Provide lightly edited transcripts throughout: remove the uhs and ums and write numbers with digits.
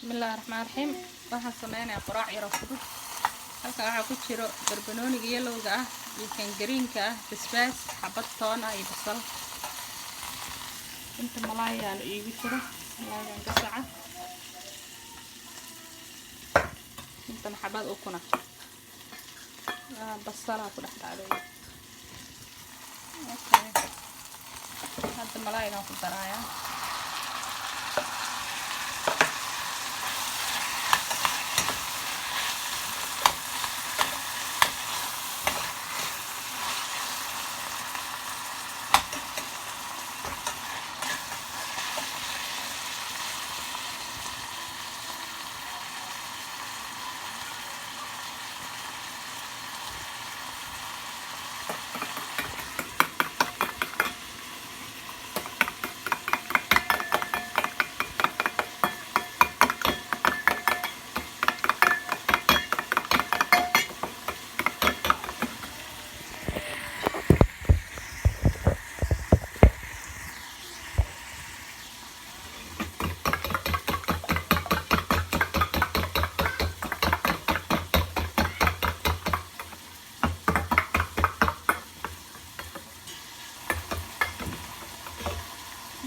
بسم الله الرحمن الرحيم. waxaan sameeynaa quraac yar oo fudud. halka waxa ku jiro barbanooniga yelowga ah iyo kan greenka ah, basbaas, xabad toon ah iyo basal. inta malaay aan iigu jiro malaaygan gasaca. inta xabad ukuna basal ku dhex dhacday. okay hadda malaaygan ku daraaya.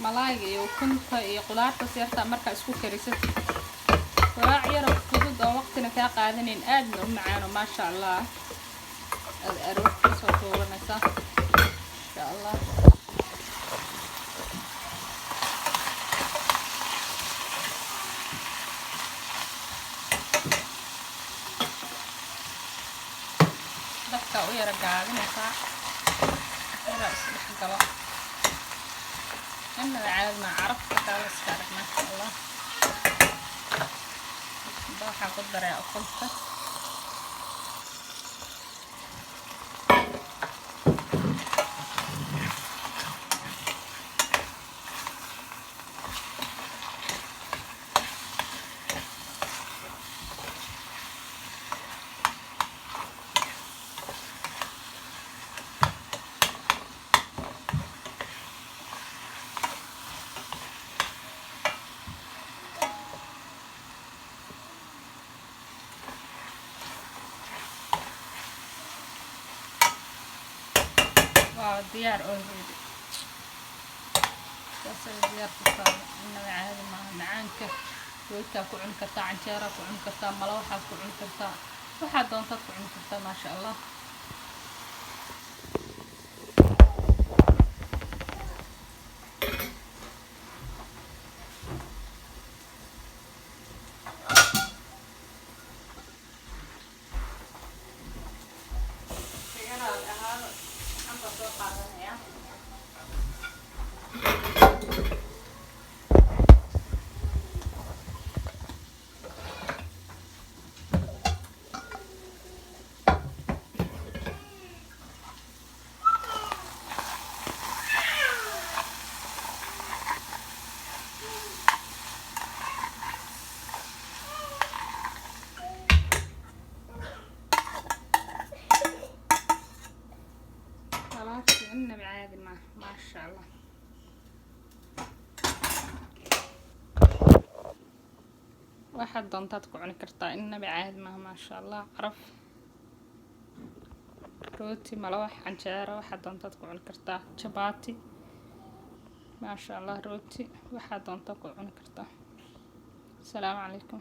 malaayga iyo ukunta iyo qudaarta sirta marka isku karisid quraac yar oo fudud oo waqtina ka qaadanin aadna u macaan ma sha Allah aroorta soo toobanaysa insha Allah. dadka u yara gaabinaysa galo أنا عادنا عرفت خلاص كارك ما شاء الله. بروح أقدر يا أخوته. ديار أوريدي بس ديار كتار إنه عادي معانك ويكا كوعن كرتا عنجيرة كوعن كرتا ملوحة كوعن كرتا وحد دونتك كوعن كرتا ما شاء الله. النبي عادي ما شاء الله. واحد دونتات كوعن كرتا النبي عادي ما شاء الله. عرف روتي ملوح عنجيرة واحد دونتات كوعن كرتا شباتي ما شاء الله روتي واحد دونتات كوعن كرتا. السلام عليكم.